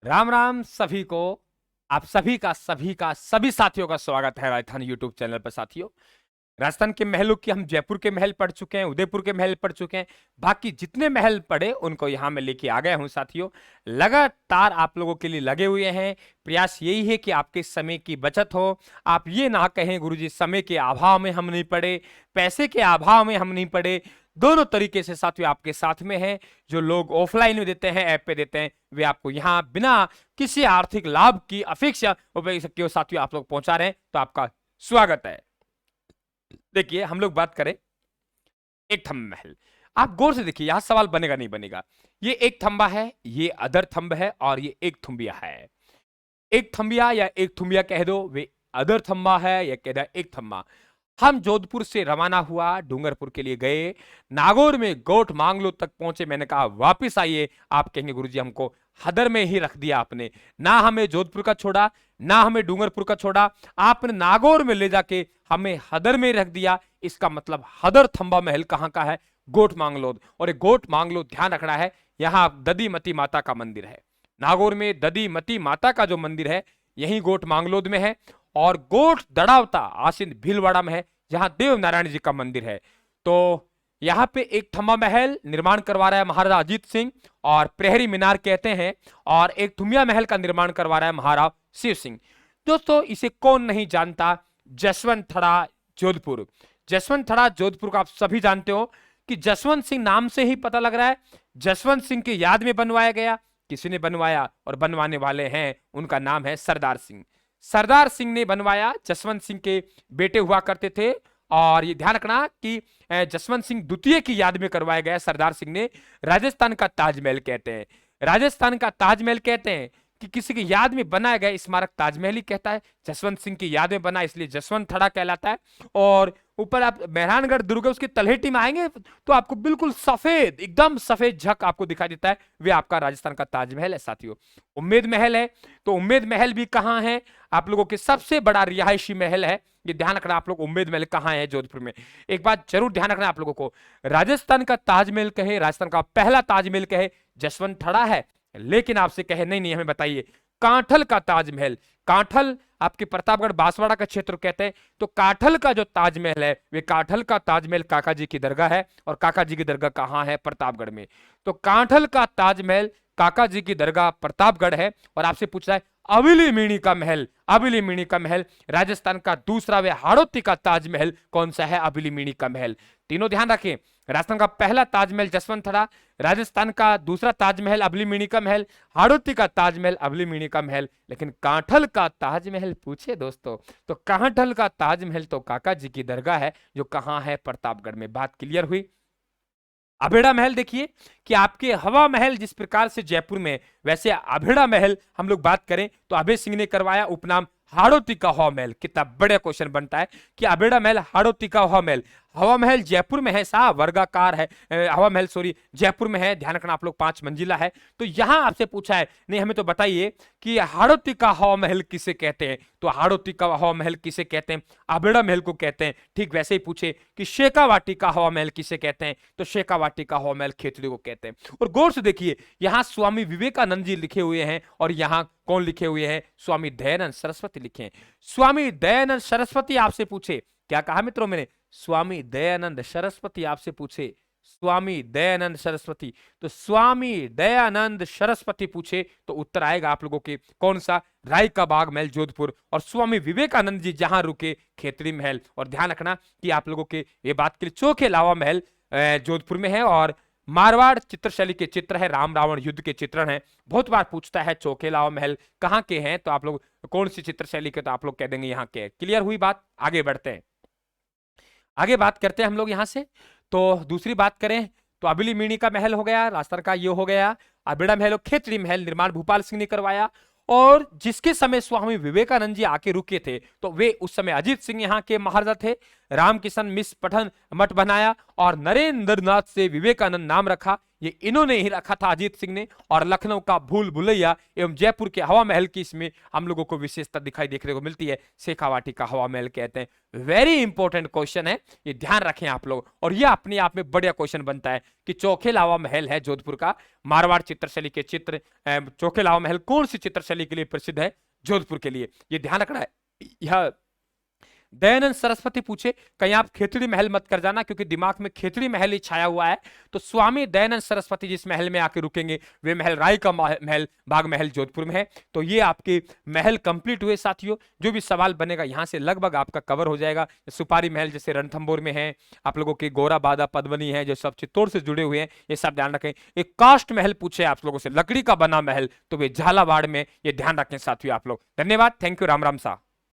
राम राम सभी को। आप सभी का सभी साथियों का स्वागत है राजस्थान यूट्यूब चैनल पर। साथियों, राजस्थान के महलों की हम जयपुर के महल पढ़ चुके हैं, उदयपुर के महल पढ़ चुके हैं। बाकी जितने महल पढ़े उनको यहां मैं लेके आ गया हूं। साथियों, लगातार आप लोगों के लिए लगे हुए हैं। प्रयास यही है कि आपके समय की बचत हो। आप ये ना कहें गुरुजी समय के अभाव में हम नहीं पढ़े, पैसे के अभाव में हम नहीं पढ़े। दोनों तरीके से साथियों आपके साथ में है। जो लोग ऑफलाइन में देते हैं, ऐप पे देते हैं, वे आपको यहाँ बिना किसी आर्थिक लाभ की अपेक्षा साथियों आप लोग पहुंचा रहे हैं, तो आपका स्वागत है। देखिए, हम लोग बात करें एक थंब महल। आप गौर से देखिए, यहां सवाल बनेगा नहीं बनेगा। ये एक थंबा है, ये अदर थंब है, और ये एक थुम्बिया है। एक थंबिया या एक थुम्बिया कह दो, वे अदर थंबा है या कह दो एक थंबा। हम जोधपुर से रवाना हुआ, डूंगरपुर के लिए गए, नागौर में गोट मांगलो तक पहुंचे। मैंने कहा वापिस आइए। आप कहेंगे गुरुजी हमको हदर में ही रख दिया आपने, ना हमें जोधपुर का छोड़ा, ना हमें डूंगरपुर का छोड़ा, आपने नागौर में ले जाके हमें हदर में रख दिया। इसका मतलब हदर थंबा महल कहां का है? गोट मांगलोद। और गोट मांगलोद ध्यान रखना है, यहां ददीमती माता का मंदिर है। नागौर में ददीमती माता का जो मंदिर है यही गोट मांगलोद में है। और गोट दड़ावता आसिन भीलवाड़ा में है, जहां देव नारायण जी का मंदिर है। तो यहां पे एक थंबा महल निर्माण करवा रहा है महाराजा अजीत सिंह, और प्रहरी मीनार कहते हैं। और एक थुमिया महल का निर्माण करवा रहा है महाराज शिव सिंह। दोस्तों, इसे कौन नहीं जानता? जसवंत थड़ा जोधपुर। जसवंत थड़ा जोधपुर को आप सभी जानते हो कि जसवंत सिंह नाम से ही पता लग रहा है जसवंत सिंह की याद में बनवाया गया। किसी ने बनवाया और बनवाने वाले हैं, उनका नाम है सरदार सिंह। सरदार सिंह ने बनवाया, जसवंत सिंह के बेटे हुआ करते थे। और ये ध्यान रखना कि जसवंत सिंह द्वितीय की याद में करवाया गया सरदार सिंह ने। राजस्थान का ताजमहल कहते हैं, राजस्थान का ताजमहल कहते हैं कि किसी की याद में बनाया गया स्मारक ताजमहल ही कहता है। जसवंत सिंह की याद में बना, इसलिए जसवंत थड़ा कहलाता है। और ऊपर आप मेहरानगढ़ दुर्ग उसकी तलहटी में आएंगे तो आपको बिल्कुल सफेद, एकदम सफेद झक आपको दिखाई देता है, वे आपका राजस्थान का ताजमहल है। साथियों, उम्मेद महल है, तो उम्मेद महल भी कहां है? आप लोगों के सबसे बड़ा रिहायशी महल है। ये ध्यान रखना आप लोग, उम्मेद महल कहां है? जोधपुर में। एक बात जरूर ध्यान रखना आप लोगों को, राजस्थान का ताजमहल कहे, राजस्थान का पहला ताजमहल कहे जसवंत थड़ा है। लेकिन आपसे कहे नहीं नहीं हमें बताइए कांठल का ताजमहल। कांठल आपके प्रतापगढ़ बांसवाड़ा का क्षेत्र कहते हैं। तो काठल का जो ताजमहल है, वे काठल का ताजमहल काका जी की दरगाह है। और काका जी की दरगाह कहां है? प्रतापगढ़ में। तो काठल का ताजमहल काका जी की दरगाह प्रतापगढ़ है। और आपसे पूछ रहा है अबिली मीणी का महल। अबिली मीणी का महल राजस्थान का दूसरा वे हाड़ौती का ताजमहल कौन सा है? अबिली मीणी का महल। तीनों ध्यान रखें, राजस्थान का पहला ताजमहल जसवंत थड़ा, राजस्थान का दूसरा ताजमहल अबली मीणी का महल, हाड़ौती का ताजमहल अबली मीणी का महल। लेकिन कांठल का ताजमहल पूछे दोस्तों, तो कांठल का ताजमहल तो काका जी की दरगाह है, जो कहां है? प्रतापगढ़ में। बात क्लियर हुई? अभेड़ा महल देखिए कि आपके हवा महल जिस प्रकार से जयपुर में, वैसे अभेड़ा महल हम लोग बात करें तो अभय सिंह ने करवाया, उपनाम हाड़ौती का हवा महल। कितना बड़ा क्वेश्चन बनता है कि अभेड़ा महल, हाड़ौती का हवा महल। हवा महल जयपुर में है साहब, वर्गाकार है। हवा महल सॉरी जयपुर में है, ध्यान रखना आप लोग, 5 मंजिला है। तो यहां आपसे पूछा है, नहीं हमें तो बताइए कि हाड़ौती का हवा महल किसे कहते हैं? तो हाड़ौती का हवा महल किसे कहते हैं? अभेड़ा महल को कहते हैं। ठीक वैसे ही पूछे कि शेखावाटी का हवा महल किसे कहते हैं? तो शेखावाटी का हवा महल खेतड़ी को कहते हैं। और गौर से देखिए, यहां स्वामी विवेकानंद जी लिखे हुए हैं, और यहां कौन लिखे हुए हैं? स्वामी दयानंद सरस्वती लिखे हैं। स्वामी दयानंद सरस्वती आपसे पूछे, क्या कहा मित्रों मैंने? स्वामी दयानंद सरस्वती आपसे पूछे, स्वामी दयानंद सरस्वती। तो स्वामी दयानंद सरस्वती पूछे तो उत्तर आएगा आप लोगों के कौन सा? राय का बाग महल जोधपुर। और स्वामी विवेकानंद जी जहां रुके, खेतड़ी महल। और ध्यान रखना कि आप लोगों के ये बात के लिए चोखे लावा महल जोधपुर में है। और मारवाड़ चित्रशैली के चित्र है, राम रावण युद्ध के चित्रण है। बहुत बार पूछता है चौके लावा महल कहां के हैं, तो आप लोग कौन सी चित्रशैली के, तो आप लोग कह देंगे यहाँ के। क्लियर हुई बात? आगे बढ़ते हैं, आगे बात करते हैं हम लोग यहां से। तो दूसरी बात करें तो अबिली मीणी का महल हो गया, राजस्थान का ये हो गया। अबेड़ा महल और खेतड़ी महल निर्माण भूपाल सिंह ने करवाया। और जिसके समय स्वामी विवेकानंद जी आके रुके थे, तो वे उस समय अजीत सिंह यहाँ के महाराजा थे। रामकिशन मिश्र पठन मठ बनाया और नरेंद्र नाथ से विवेकानंद नाम रखा। ये इन्होंने ही रखा था, अजीत सिंह ने। और लखनऊ का भूल भुलैया एवं जयपुर के हवा महल की इसमें हम लोगों को विशेषता दिखाई देखने को मिलती है, शेखावाटी का हवा महल कहते हैं। वेरी इंपॉर्टेंट क्वेश्चन है, ये ध्यान रखें आप लोग। और ये अपने आप में बढ़िया क्वेश्चन बनता है कि चौखेल हवा महल है जोधपुर का, मारवाड़ चित्रशैली के चित्र, चौखेल हवा महल कौन सी चित्रशैली के लिए प्रसिद्ध है? जोधपुर के लिए। ये ध्यान रखना है। यह दयानंद सरस्वती पूछे कहीं आप खेतड़ी महल मत कर जाना, क्योंकि दिमाग में खेतड़ी महल ही छाया हुआ है। तो स्वामी दयानंद सरस्वती जिस महल में आके रुकेंगे वे महल राय का महल, बाग महल जोधपुर में है। तो ये आपके महल कंप्लीट हुए साथियों। जो भी सवाल बनेगा यहां से लगभग आपका कवर हो जाएगा। सुपारी महल जैसे रणथंभौर में है, आप लोगों के गोरा बादा पद्मनी है जो सब चित्तौड़ से जुड़े हुए हैं, ये सब ध्यान रखें। एक कास्ट महल पूछे आप लोगों से, लकड़ी का बना महल, तो वे झालावाड़ में, ये ध्यान रखें साथियों आप लोग। धन्यवाद, थैंक यू, राम राम सा।